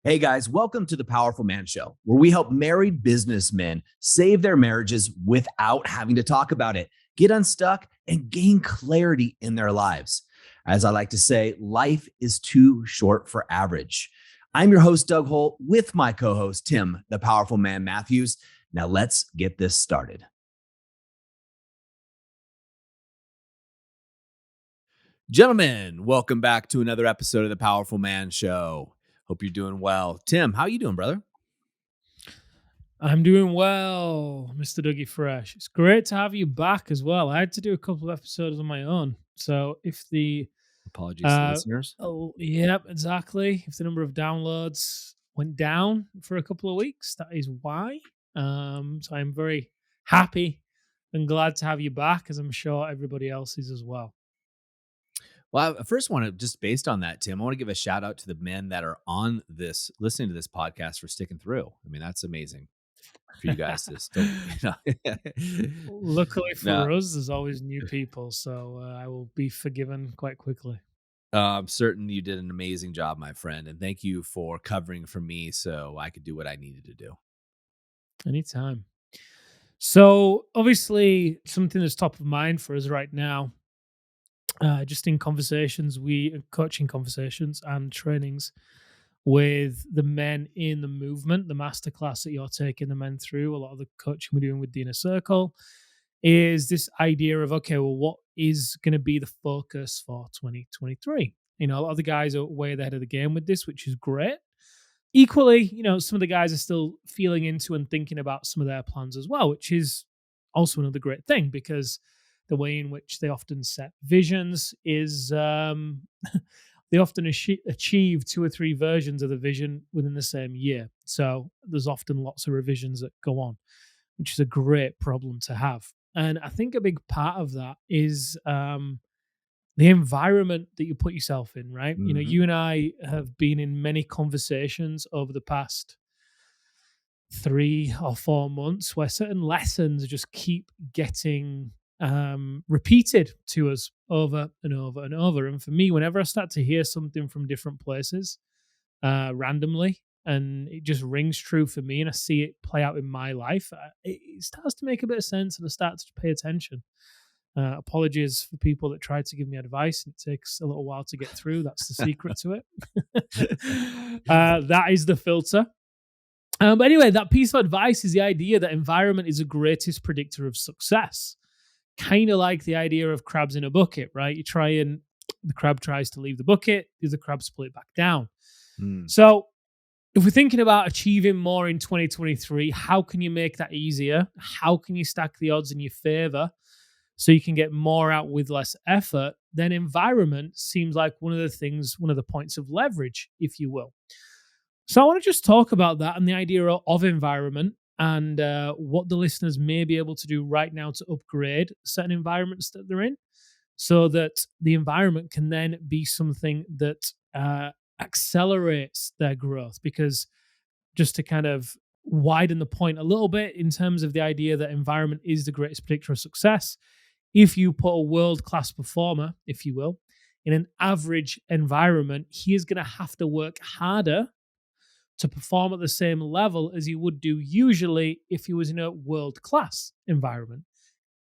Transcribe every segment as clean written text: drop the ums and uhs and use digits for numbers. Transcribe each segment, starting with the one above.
Hey guys, welcome to the Powerful Man Show, where we help married businessmen save their marriages without having to talk about it, get unstuck, and gain clarity in their lives. As I like to say, life is too short for average. I'm your host, Doug Holt, with my co host, Tim, the Powerful Man Matthews. Now let's get this started. Gentlemen, welcome back to another episode of the Powerful Man Show. Hope you're doing well. Tim, how you doing, brother? I'm doing well, Mr. Dougie Fresh. It's great to have you back as well. I had to do a couple of episodes on my own. So if the Apologies to listeners. yep, exactly. If the number of downloads went down for a couple of weeks, that is why. So I'm very happy and glad to have you back, as I'm sure everybody else is as well. Well, I first want to just based on that, Tim, I want to give a shout out to the men that are on this, listening to this podcast for sticking through. I mean, that's amazing for you guys to still, Luckily No, for us, there's always new people, so I will be forgiven quite quickly. I'm certain you did an amazing job, my friend. And thank you for covering for me so I could do what I needed to do. Anytime. So obviously, something that's top of mind for us right now, just in conversations, coaching conversations and trainings with the men in the movement, the masterclass that you're taking the men through, a lot of the coaching we're doing with the inner circle, is this idea of, okay, well, what is going to be the focus for 2023? You know, a lot of the guys are way ahead of the game with this, which is great. Equally, you know, some of the guys are still feeling into and thinking about some of their plans as well, which is also another great thing, because the way in which they often set visions is they often achieve 2 or 3 versions of the vision within the same year. So there's often lots of revisions that go on, which is a great problem to have. And I think a big part of that is the environment that you put yourself in, right? You know, Mhm. you and I have been in many conversations over the past 3 or 4 months where certain lessons just keep getting repeated to us over and over and over. And for me, whenever I start to hear something from different places randomly, and it just rings true for me, and I see it play out in my life, it starts to make a bit of sense, and I start to pay attention. Apologies for people that try to give me advice, and it takes a little while to get through. That's the secret to it. That is the filter. But anyway, that piece of advice is the idea that environment is the greatest predictor of success. Kind of like the idea of crabs in a bucket, right? The crab tries to leave the bucket, the other crabs pull it back down. Mm. So if we're thinking about achieving more in 2023, how can you make that easier? How can you stack the odds in your favor so you can get more out with less effort? Then environment seems like one of the points of leverage, if you will. So I want to just talk about that and the idea of environment, and what the listeners may be able to do right now to upgrade certain environments that they're in, so that the environment can then be something that accelerates their growth. Because just to kind of widen the point a little bit in terms of the idea that environment is the greatest predictor of success, if you put a world-class performer, if you will, in an average environment, he is going to have to work harder to perform at the same level as he would do usually if he was in a world-class environment.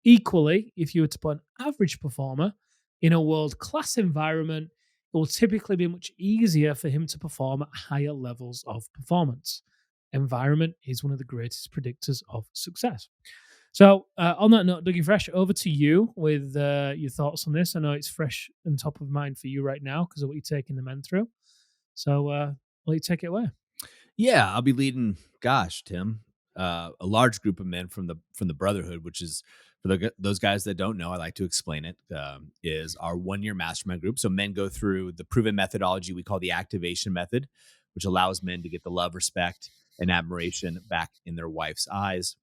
Equally, if you were to put an average performer in a world-class environment, it will typically be much easier for him to perform at higher levels of performance. Environment is one of the greatest predictors of success. So, on that note, Dougie Fresh, over to you with your thoughts on this. I know it's fresh and top of mind for you right now because of what you're taking the men through. So, I'll let you take it away. Yeah, I'll be leading. Gosh, Tim, a large group of men from the Brotherhood, which is for those guys that don't know. I like to explain it. Is our 1-year mastermind group. So men go through the proven methodology we call the activation method, which allows men to get the love, respect, and admiration back in their wife's eyes.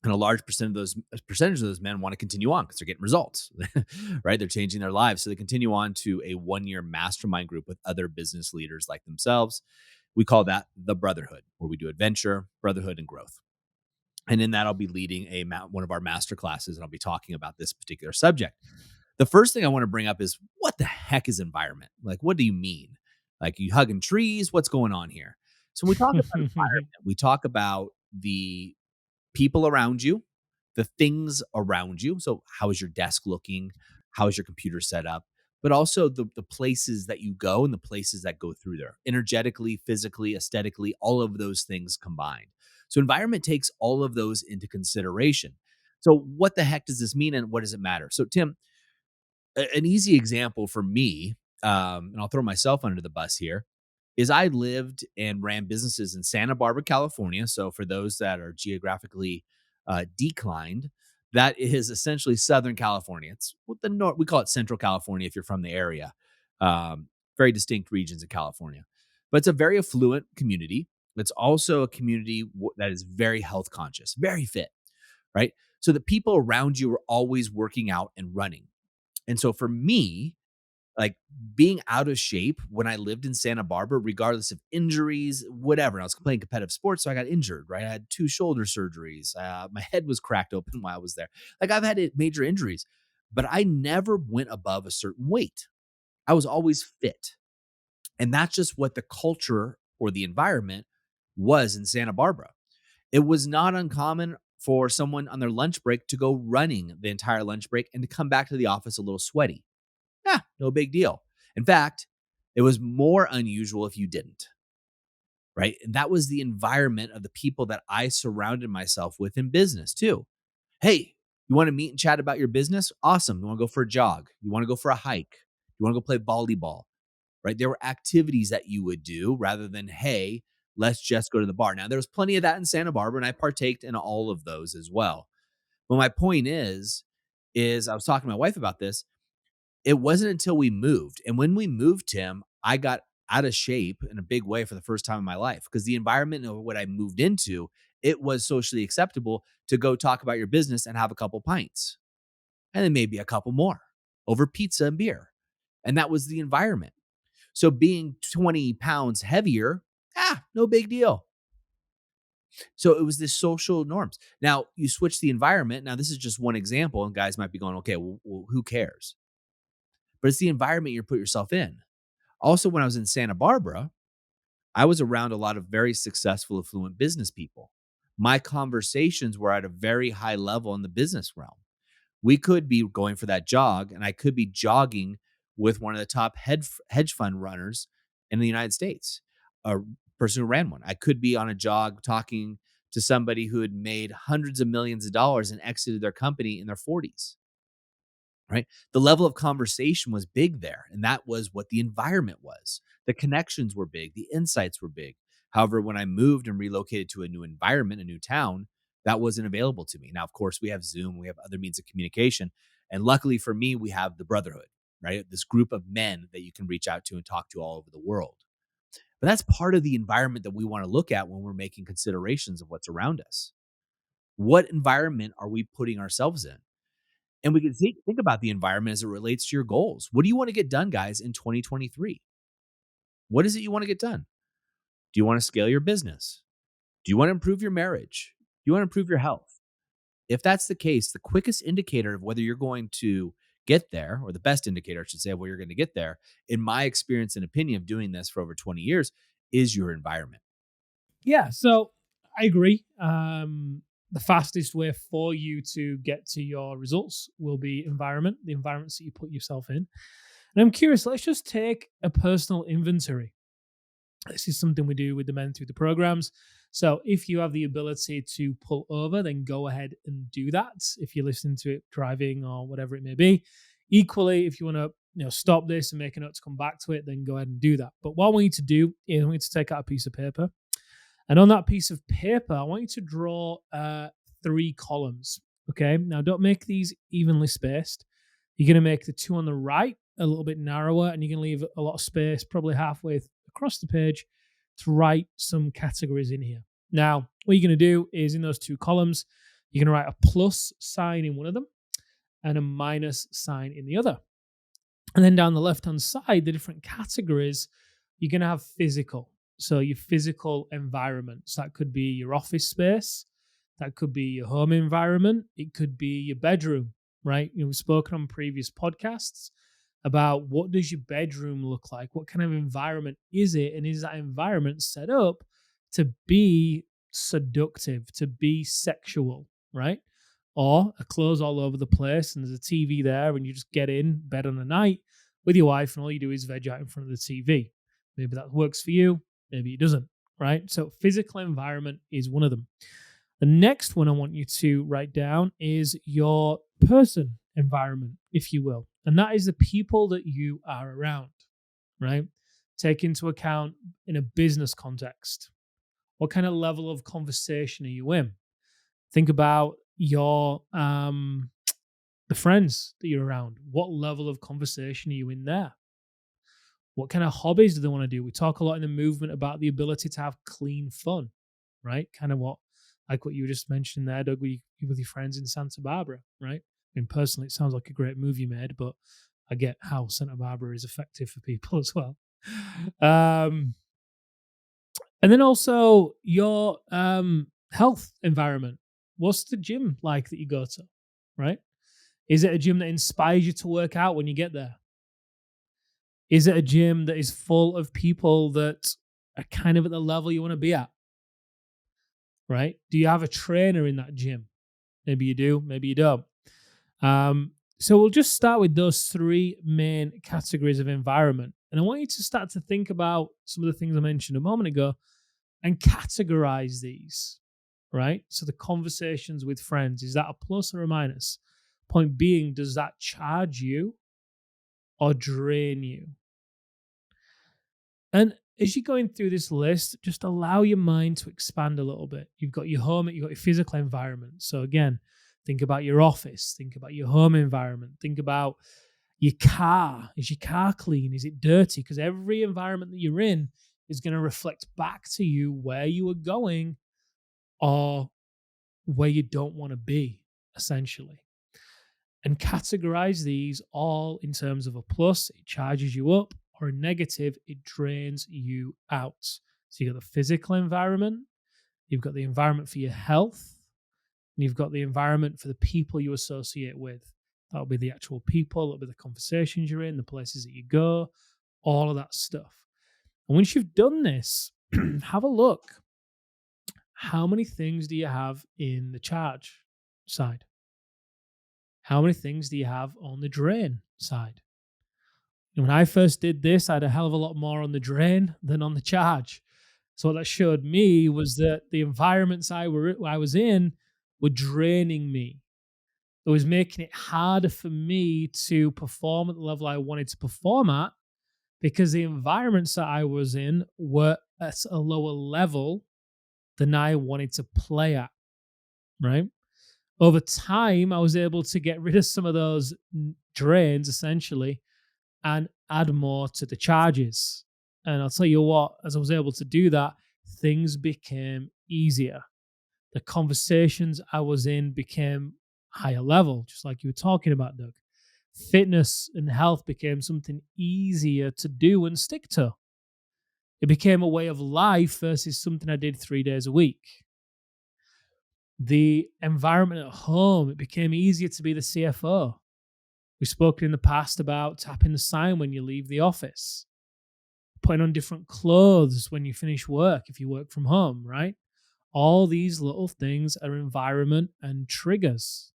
And a large percentage of those men want to continue on because they're getting results, right? They're changing their lives. So they continue on to a 1-year mastermind group with other business leaders like themselves. We call that the Brotherhood, where we do adventure, brotherhood, and growth. And in that, I'll be leading one of our master classes, and I'll be talking about this particular subject. The first thing I want to bring up is, what the heck is environment? Like, what do you mean? Like, you hugging trees? What's going on here? So when we talk about environment, we talk about the people around you, the things around you. So, how is your desk looking? How is your computer set up? But also the places that you go and the places that go through there, energetically, physically, aesthetically, all of those things combined. So, environment takes all of those into consideration. So, what the heck does this mean and what does it matter? So, Tim, an easy example for me, and I'll throw myself under the bus here, is I lived and ran businesses in Santa Barbara, California. So for those that are geographically declined, that is essentially Southern California. It's what the north we call it Central California if you're from the area. Very distinct regions of California, but it's a very affluent community. It's also a community that is very health conscious, very fit, right? So the people around you are always working out and running. And so for me, like being out of shape when I lived in Santa Barbara, regardless of injuries, whatever. I was playing competitive sports, so I got injured, right? I had 2 shoulder surgeries. My head was cracked open while I was there. Like I've had major injuries, but I never went above a certain weight. I was always fit. And that's just what the culture or the environment was in Santa Barbara. It was not uncommon for someone on their lunch break to go running the entire lunch break and to come back to the office a little sweaty. Yeah, no big deal. In fact, it was more unusual if you didn't, right? And that was the environment of the people that I surrounded myself with in business too. Hey, you want to meet and chat about your business? Awesome. You want to go for a jog? You want to go for a hike? You want to go play volleyball? Right? There were activities that you would do rather than, hey, let's just go to the bar. Now, there was plenty of that in Santa Barbara, and I partaked in all of those as well. But my point is I was talking to my wife about this. It wasn't until we moved, and when we moved, Tim, I got out of shape in a big way for the first time in my life because the environment of what I moved into, it was socially acceptable to go talk about your business and have a couple pints, and then maybe a couple more over pizza and beer, and that was the environment. So being 20 pounds heavier, no big deal. So it was this social norms. Now you switch the environment. Now this is just one example, and guys might be going, okay, well who cares? But it's the environment you put yourself in. Also, when I was in Santa Barbara, I was around a lot of very successful, affluent business people. My conversations were at a very high level in the business realm. We could be going for that jog, and I could be jogging with one of the top hedge fund runners in the United States, a person who ran one. I could be on a jog talking to somebody who had made hundreds of millions of dollars and exited their company in their 40s. Right? The level of conversation was big there, and that was what the environment was. The connections were big, the insights were big. However, when I moved and relocated to a new environment, a new town, that wasn't available to me. Now, of course, we have Zoom, we have other means of communication, and luckily for me, we have the brotherhood, right? This group of men that you can reach out to and talk to all over the world. But that's part of the environment that we want to look at when we're making considerations of what's around us. What environment are we putting ourselves in? And we can think about the environment as it relates to your goals. What do you want to get done, guys, in 2023? What is it you want to get done? Do you want to scale your business? Do you want to improve your marriage? Do you want to improve your health? If that's the case, the quickest indicator of whether you're going to get there, or the best indicator, I should say, of where you're going to get there, in my experience and opinion of doing this for over 20 years, is your environment. Yeah, so I agree. The fastest way for you to get to your results will be environment, the environments that you put yourself in. And I'm curious, let's just take a personal inventory. This is something we do with the men through the programs. So if you have the ability to pull over, then go ahead and do that. If you're listening to it driving or whatever it may be. Equally, if you want to stop this and make a note to come back to it, then go ahead and do that. But what I want you to do is I want you to take out a piece of paper. And on that piece of paper, I want you to draw 3 columns. Okay. Now, don't make these evenly spaced. You're going to make the 2 on the right a little bit narrower, and you're going to leave a lot of space, probably halfway across the page, to write some categories in here. Now, what you're going to do is in those 2 columns, you're going to write a plus sign in one of them and a minus sign in the other. And then down the left-hand side, the different categories, you're going to have physical. So your physical environment. So that could be your office space. That could be your home environment. It could be your bedroom, right? We've spoken on previous podcasts about what does your bedroom look like? What kind of environment is it? And is that environment set up to be seductive, to be sexual, right? Or a clothes all over the place and there's a TV there and you just get in bed on a night with your wife and all you do is veg out in front of the TV. Maybe that works for you, maybe it doesn't, right? So physical environment is one of them. The next one I want you to write down is your person environment, if you will. And that is the people that you are around, right? Take into account in a business context. What kind of level of conversation are you in? Think about your the friends that you're around. What level of conversation are you in there? What kind of hobbies do they want to do? We talk a lot in the movement about the ability to have clean fun, right? Kind of like what you were just mentioning there, Doug, with your friends in Santa Barbara, right? I mean, personally, it sounds like a great movie you made, but I get how Santa Barbara is effective for people as well. Um, and then also your health environment. What's the gym like that you go to, right? Is it a gym that inspires you to work out when you get there? Is it a gym that is full of people that are kind of at the level you want to be at, right? Do you have a trainer in that gym? Maybe you do, maybe you don't. So we'll just start with those three main categories of environment. And I want you to start to think about some of the things I mentioned a moment ago and categorize these, right? So the conversations with friends, is that a plus or a minus? Point being, does that charge you or drain you? And as you're going through this list, just allow your mind to expand a little bit. You've got your home, you've got your physical environment. So again, think about your office, think about your home environment, think about your car. Is your car clean? Is it dirty? Because every environment that you're in is going to reflect back to you where you are going or where you don't want to be, essentially. And categorize these all in terms of a plus, it charges you up, or a negative, it drains you out. So you've got the physical environment, you've got the environment for your health, and you've got the environment for the people you associate with. That'll be the actual people, that'll be the conversations you're in, the places that you go, all of that stuff. And once you've done this, have a look. How many things do you have in the charge side? How many things do you have on the drain side? And when I first did this, I had a hell of a lot more on the drain than on the charge. So what that showed me was that the environments I was in were draining me. It was making it harder for me to perform at the level I wanted to perform at because the environments that I was in were at a lower level than I wanted to play at, right? Over time, I was able to get rid of some of those drains essentially and add more to the charges. And I'll tell you what, as I was able to do that, things became easier. The conversations I was in became higher level, just like you were talking about, Doug. Fitness and health became something easier to do and stick to. It became a way of life versus something I did 3 days a week. The environment at home, it became easier to be the CFO. We've spoken in the past about tapping the sign when you leave the office, putting on different clothes when you finish work, if you work from home, right? All these little things are environment and triggers.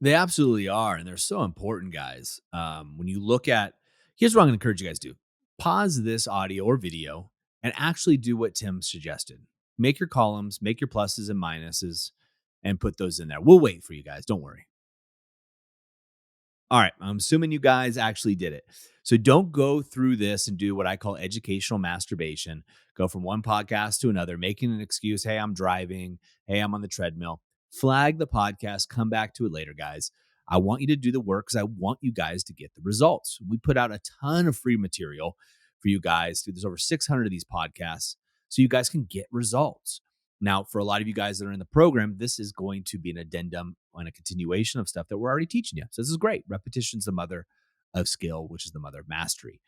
They absolutely are, and they're so important, guys. When you look at, here's what I'm going to encourage you guys to do: pause this audio or video and actually do what Tim suggested. Make your columns, make your pluses and minuses, and put those in there. We'll wait for you guys. Don't worry. All right, I'm assuming you guys actually did it. So don't go through this and do what I call educational masturbation. Go from one podcast to another, making an excuse. Hey, I'm driving. Hey, I'm on the treadmill. Flag the podcast. Come back to it later, guys. I want you to do the work because I want you guys to get the results. We put out a ton of free material for you guys. There's over 600 of these podcasts so you guys can get results. Now, for a lot of you guys that are in the program, this is going to be an addendum and a continuation of stuff that we're already teaching you. So this is great. Repetition's the mother of skill, which is the mother of mastery.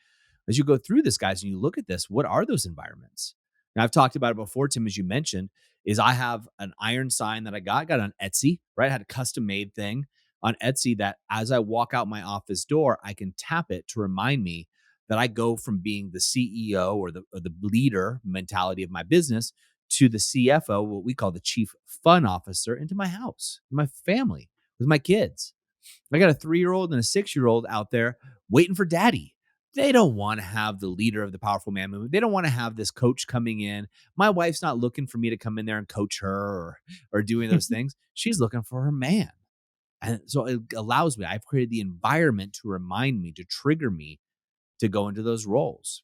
As you go through this, guys, and you look at this, what are those environments? Now, I've talked about it before, Tim, as you mentioned, is I have an iron sign that I got on Etsy, right? I had a custom made thing on Etsy that as I walk out my office door, I can tap it to remind me that I go from being the CEO or the leader mentality of my business to the CFO, what we call the chief fun officer, into my house, my family, with my kids. I got a 3-year-old and a 6-year-old out there waiting for daddy. They don't want to have the leader of the powerful man movement. They don't want to have this coach coming in. My wife's not looking for me to come in there and coach her or doing those things. She's looking for her man. And so it allows me, I've created the environment to remind me, to trigger me to go into those roles.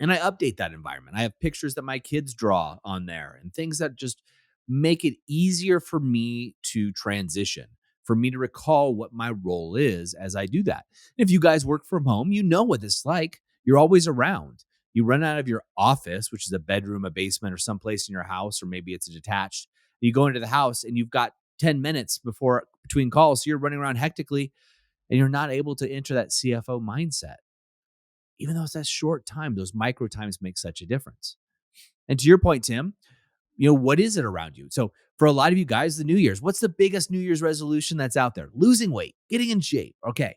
And I update that environment. I have pictures that my kids draw on there and things that just make it easier for me to transition, for me to recall what my role is as I do that. If you guys work from home, you know what it's like. You're always around. You run out of your office, which is a bedroom, a basement, or someplace in your house, or maybe it's a detached. You go into the house and you've got 10 minutes before between calls. So you're running around hectically and you're not able to enter that CFO mindset. Even though it's that short time, those micro times make such a difference. And to your point, Tim, what is it around you? So for a lot of you guys, the New Year's, what's the biggest New Year's resolution that's out there? Losing weight, getting in shape. Okay.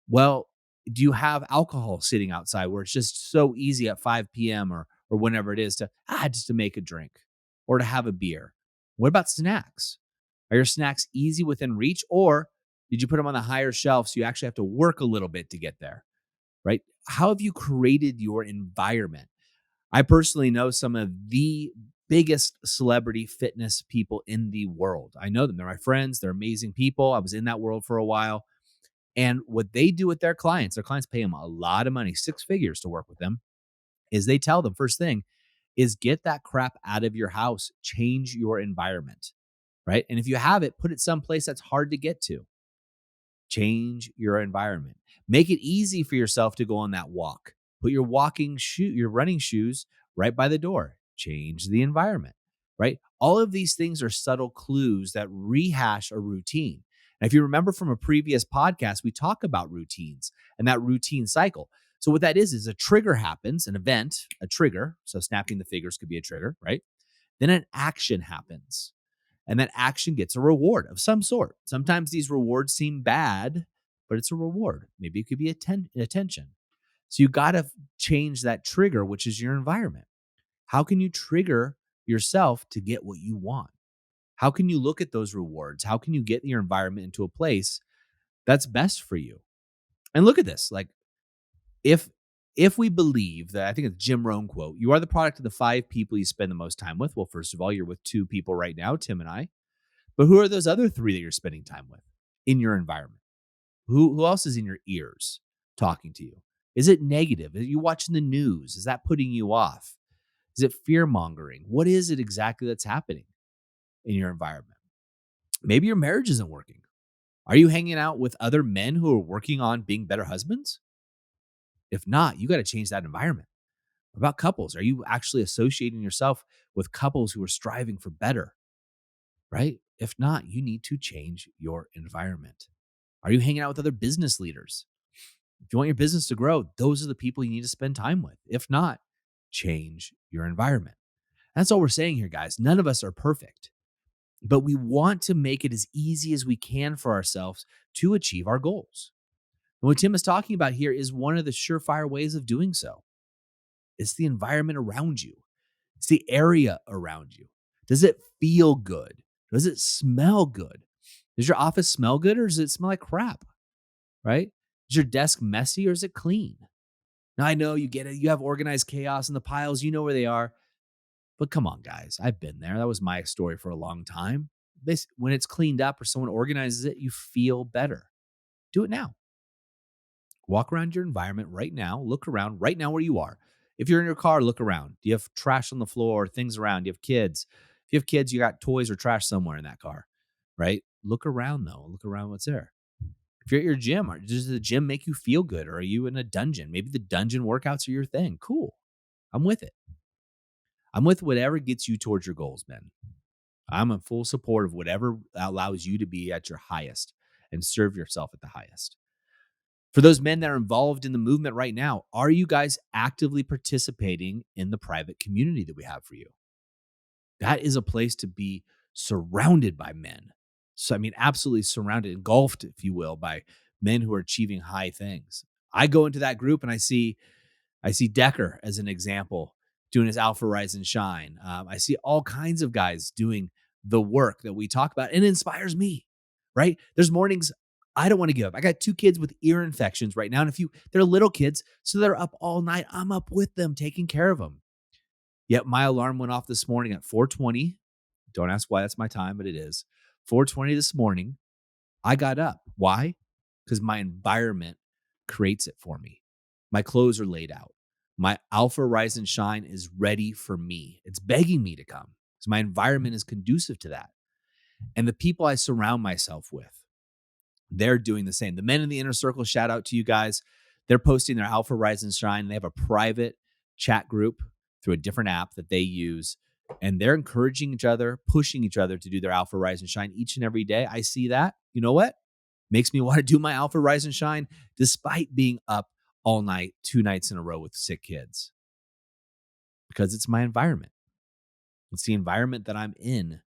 Well, do you have alcohol sitting outside where it's just so easy at 5 p.m. or whenever it is just to make a drink or to have a beer? What about snacks? Are your snacks easy within reach, or did you put them on the higher shelf so you actually have to work a little bit to get there? Right? How have you created your environment? I personally know some of the biggest celebrity fitness people in the world. I know them. They're my friends. They're amazing people. I was in that world for a while. And what they do with their clients pay them a lot of money, 6 figures to work with them, is they tell them first thing is get that crap out of your house, change your environment, right? And if you have it, put it someplace that's hard to get to. Change your environment. Make it easy for yourself to go on that walk. Put your your running shoes right by the door. Change the environment, right? All of these things are subtle clues that rehash a routine. And if you remember from a previous podcast, we talk about routines and that routine cycle. So what that is a trigger happens, an event, a trigger. So snapping the fingers could be a trigger, right? Then an action happens. And that action gets a reward of some sort. Sometimes these rewards seem bad, but it's a reward. Maybe it could be attention. So you got to change that trigger, which is your environment. How can you trigger yourself to get what you want? How can you look at those rewards? How can you get your environment into a place that's best for you? And look at this. Like if we believe that, I think it's Jim Rohn quote, you are the product of the 5 people you spend the most time with. Well, first of all, you're with 2 people right now, Tim and I. But who are those other 3 that you're spending time with in your environment? Who else is in your ears talking to you? Is it negative? Are you watching the news? Is that putting you off? Is it fear mongering? What is it exactly that's happening in your environment? Maybe your marriage isn't working. Are you hanging out with other men who are working on being better husbands? If not, you got to change that environment. What about couples? Are you actually associating yourself with couples who are striving for better? Right? If not, you need to change your environment. Are you hanging out with other business leaders? If you want your business to grow, those are the people you need to spend time with. If not, change your environment. That's all we're saying here, guys. None of us are perfect, but we want to make it as easy as we can for ourselves to achieve our goals. And what Tim is talking about here is one of the surefire ways of doing so. It's the environment around you. It's the area around you. Does it feel good? Does it smell good? Does your office smell good or does it smell like crap? Right? Is your desk messy or is it clean? Now I know you get it. You have organized chaos in the piles. You know where they are. But come on, guys. I've been there. That was my story for a long time. When it's cleaned up or someone organizes it, you feel better. Do it now. Walk around your environment right now. Look around right now where you are. If you're in your car, look around. Do you have trash on the floor, things around? Do you have kids? If you have kids, you got toys or trash somewhere in that car, right? Look around though. Look around what's there. If you're at your gym, does the gym make you feel good? Or are you in a dungeon? Maybe the dungeon workouts are your thing. Cool. I'm with it. I'm with whatever gets you towards your goals, man. I'm in full support of whatever allows you to be at your highest and serve yourself at the highest. For those men that are involved in the movement right now, are you guys actively participating in the private community that we have for you? That is a place to be surrounded by men. So, I mean, absolutely surrounded, engulfed, if you will, by men who are achieving high things. I go into that group and I see Decker as an example doing his Alpha Rise and Shine. I see all kinds of guys doing the work that we talk about, and it inspires me, right? There's mornings I don't want to give up. I got 2 kids with ear infections right now. And they're little kids, so they're up all night. I'm up with them, taking care of them. Yet my alarm went off this morning at 4:20. Don't ask why that's my time, but it is 4:20 this morning. I got up. Why? Because my environment creates it for me. My clothes are laid out. My Alpha Rise and Shine is ready for me. It's begging me to come. So my environment is conducive to that. And the people I surround myself with, they're doing the same. The men in the inner circle, shout out to you guys. They're posting their Alpha Rise and Shine. They have a private chat group through a different app that they use. And they're encouraging each other, pushing each other to do their Alpha Rise and Shine each and every day. I see that. You know what? Makes me want to do my Alpha Rise and Shine despite being up all night, 2 nights in a row with sick kids. Because it's my environment. It's the environment that I'm in.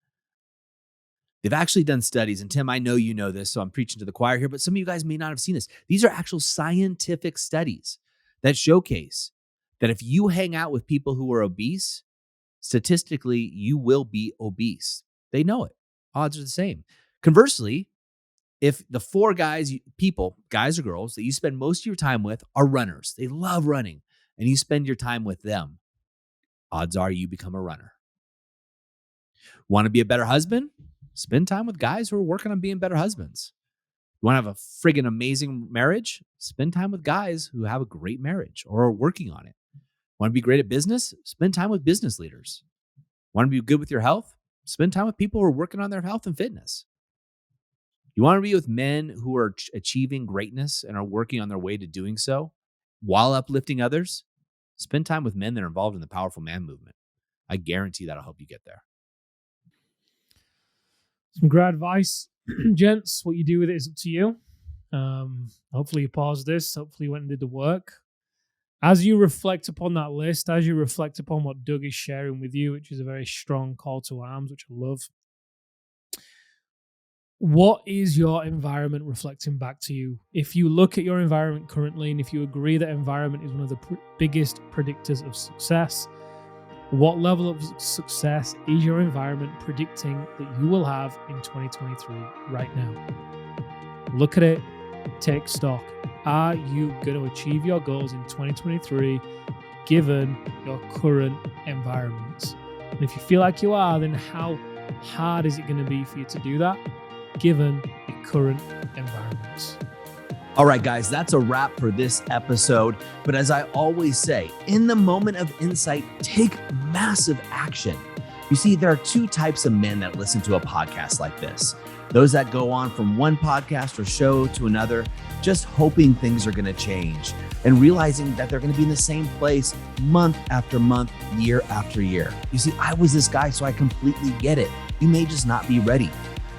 They've actually done studies, and Tim, I know you know this, so I'm preaching to the choir here, but some of you guys may not have seen this. These are actual scientific studies that showcase that if you hang out with people who are obese, statistically, you will be obese. They know it. Odds are the same. Conversely, if the 4 guys or girls that you spend most of your time with are runners, they love running, and you spend your time with them, odds are you become a runner. Want to be a better husband? Spend time with guys who are working on being better husbands. You want to have a friggin' amazing marriage? Spend time with guys who have a great marriage or are working on it. Want to be great at business? Spend time with business leaders. Want to be good with your health? Spend time with people who are working on their health and fitness. You want to be with men who are achieving greatness and are working on their way to doing so while uplifting others? Spend time with men that are involved in the powerful man movement. I guarantee that'll help you get there. Some great advice, gents. What you do with it is up to you. Hopefully you paused this. Hopefully you went and did the work. As you reflect upon that list, as you reflect upon what Doug is sharing with you, which is a very strong call to arms, which I love. What is your environment reflecting back to you? If you look at your environment currently, and if you agree that environment is one of the biggest predictors of success, what level of success is your environment predicting that you will have in 2023 right now? Look at it, take stock. Are you going to achieve your goals in 2023 given your current environment? And if you feel like you are, then how hard is it going to be for you to do that given your current environment? All right, guys, that's a wrap for this episode. But as I always say, in the moment of insight, take massive action. You see, there are 2 types of men that listen to a podcast like this. Those that go on from one podcast or show to another, just hoping things are going to change and realizing that they're going to be in the same place month after month, year after year. You see, I was this guy, so I completely get it. You may just not be ready.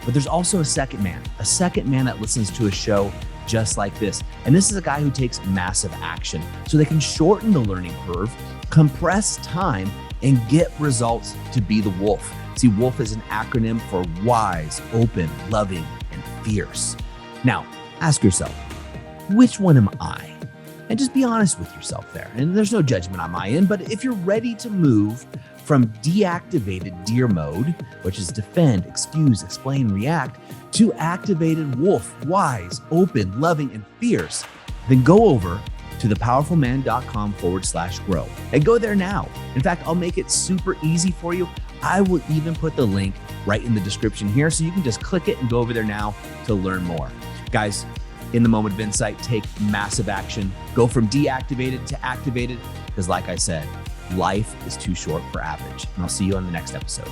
But there's also a second man that listens to a show just like this. And this is a guy who takes massive action so they can shorten the learning curve, compress time, and get results to be the wolf. See, wolf is an acronym for wise, open, loving, and fierce. Now, ask yourself, which one am I? And just be honest with yourself there. And there's no judgment on my end, but if you're ready to move from deactivated deer mode, which is defend, excuse, explain, react, to activated wolf, wise, open, loving, and fierce, then go over to thepowerfulman.com/grow and go there now. In fact, I'll make it super easy for you. I will even put the link right in the description here so you can just click it and go over there now to learn more. Guys, in the moment of insight, take massive action. Go from deactivated to activated because like I said, life is too short for average. And I'll see you on the next episode.